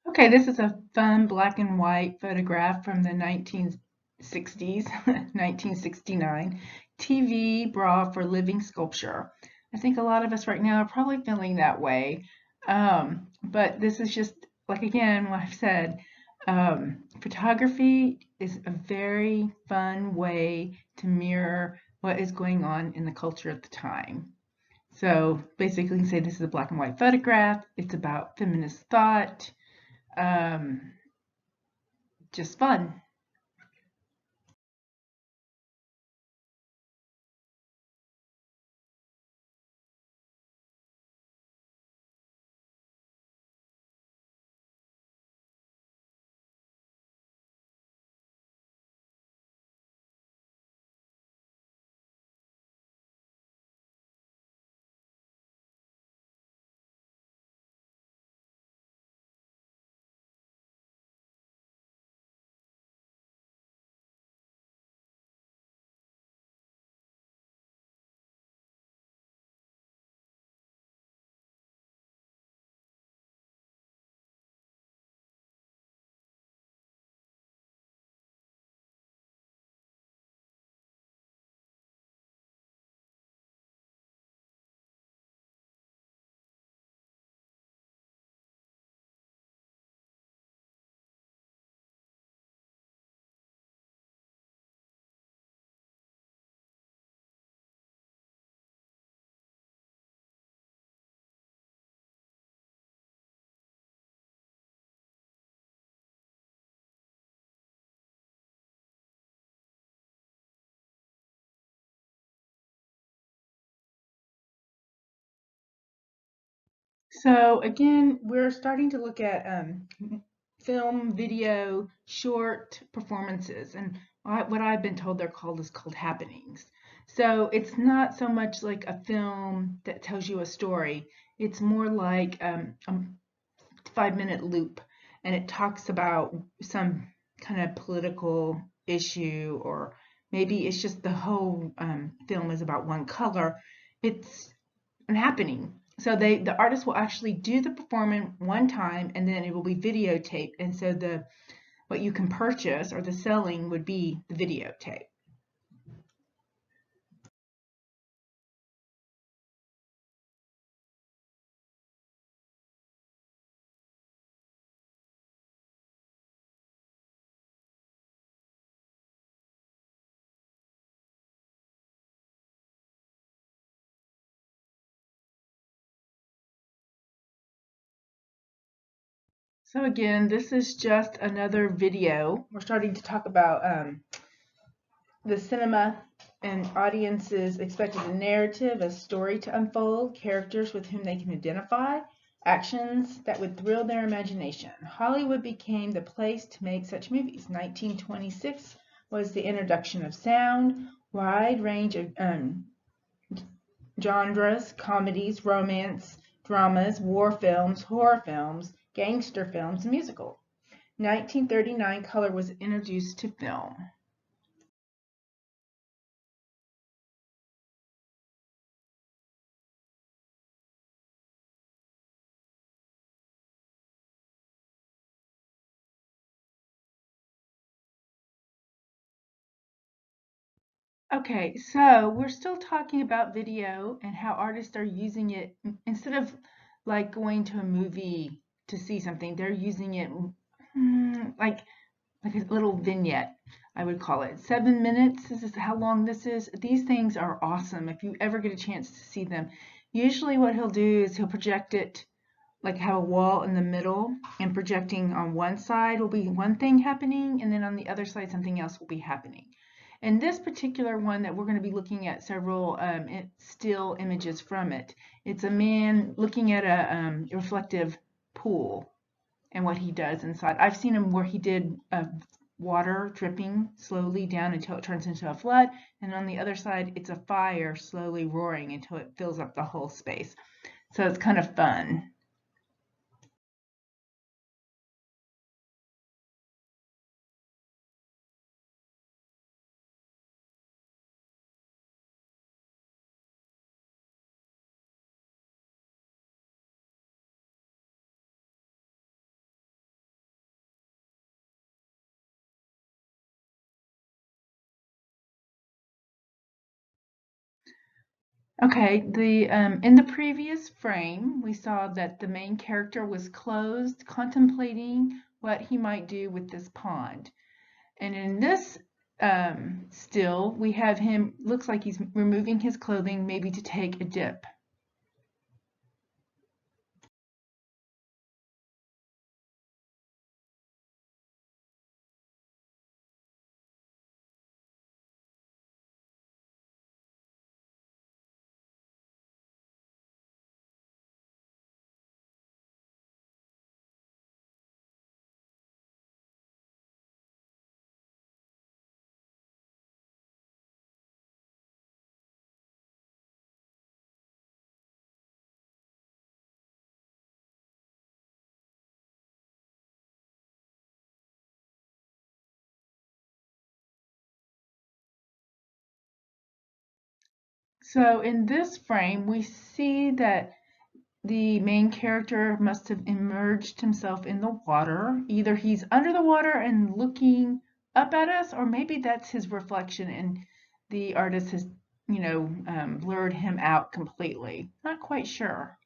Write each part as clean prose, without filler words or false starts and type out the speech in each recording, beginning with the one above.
Okay, this is a fun black and white photograph from the 1960s, 1969, TV bra for living sculpture. I think a lot of us right now are probably feeling that way. But this is just, like again, what I've said, photography is a very fun way to mirror what is going on in the culture at the time. So basically, you can say this is a black and white photograph. It's about feminist thought, um, just fun. So again, we're starting to look at film, video, short performances, and what I've been told they're called happenings. So it's not so much like a film that tells you a story. It's more like a 5 minute loop, and it talks about some kind of political issue, or maybe it's just the whole film is about one color. It's an happening. So the artist will actually do the performance one time, and then it will be videotaped. And so the what you can purchase or the selling would be the videotape. So again, this is just another video. We're starting to talk about the cinema and audiences expected a narrative, a story to unfold, characters with whom they can identify, actions that would thrill their imagination. Hollywood became the place to make such movies. 1926 was the introduction of sound, wide range of genres, comedies, romance, dramas, war films, horror films, gangster films, and musical. 1939, color was introduced to film. Okay, so we're still talking about video and how artists are using it instead of like going to a movie to see something, they're using it like a little vignette, I would call it. 7 minutes, this is how long this is. These things are awesome if you ever get a chance to see them. Usually what he'll do is he'll project it, like have a wall in the middle, and projecting on one side will be one thing happening, and then on the other side something else will be happening. And this particular one that we're going to be looking at several still images from it. It's a man looking at a reflective pool and what he does inside. I've seen him where he did water dripping slowly down until it turns into a flood, and on the other side it's a fire slowly roaring until it fills up the whole space. So it's kind of fun. Okay, in the previous frame, we saw that the main character was closed, contemplating what he might do with this pond. And in this still, we have him, looks like he's removing his clothing, maybe to take a dip. So in this frame, we see that the main character must have immersed himself in the water. Either he's under the water and looking up at us, or maybe that's his reflection and the artist has, blurred him out completely. Not quite sure.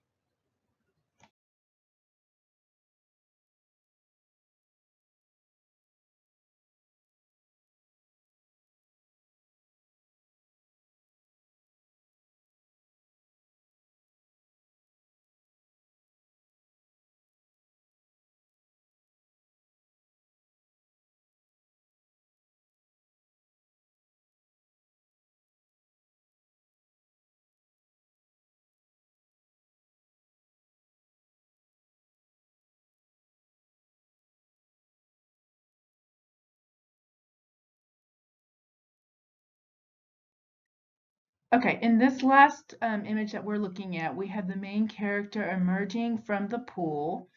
Okay, in this last image that we're looking at, we have the main character emerging from the pool.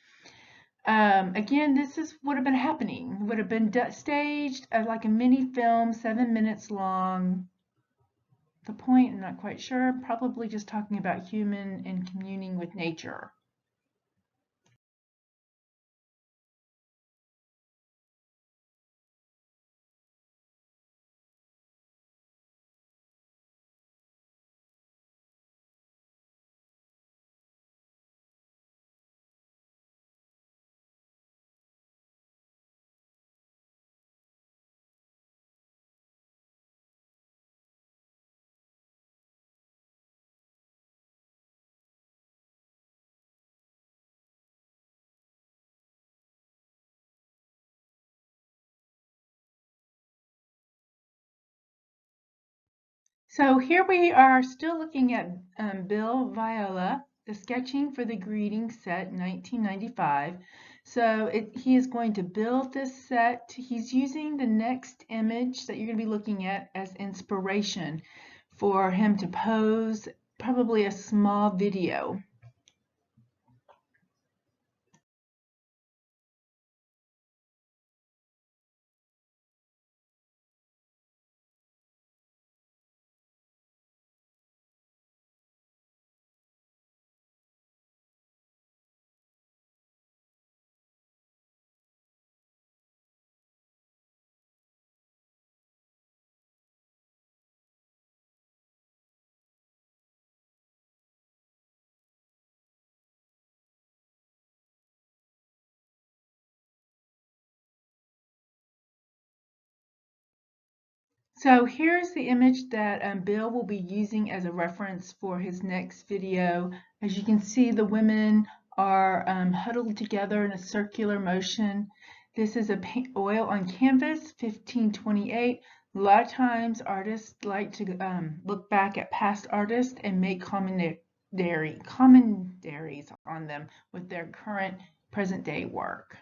Again, this is would have been happening. Would have been staged as like a mini film, 7 minutes long. The point, I'm not quite sure. Probably just talking about human and communing with nature. So here we are still looking at Bill Viola, the sketching for the greeting set 1995. So he is going to build this set. He's using the next image that you're going to be looking at as inspiration for him to pose probably a small video. So here's the image that Bill will be using as a reference for his next video. As you can see, the women are huddled together in a circular motion. This is a oil on canvas, 1528. A lot of times artists like to look back at past artists and make commentaries on them with their current present day work.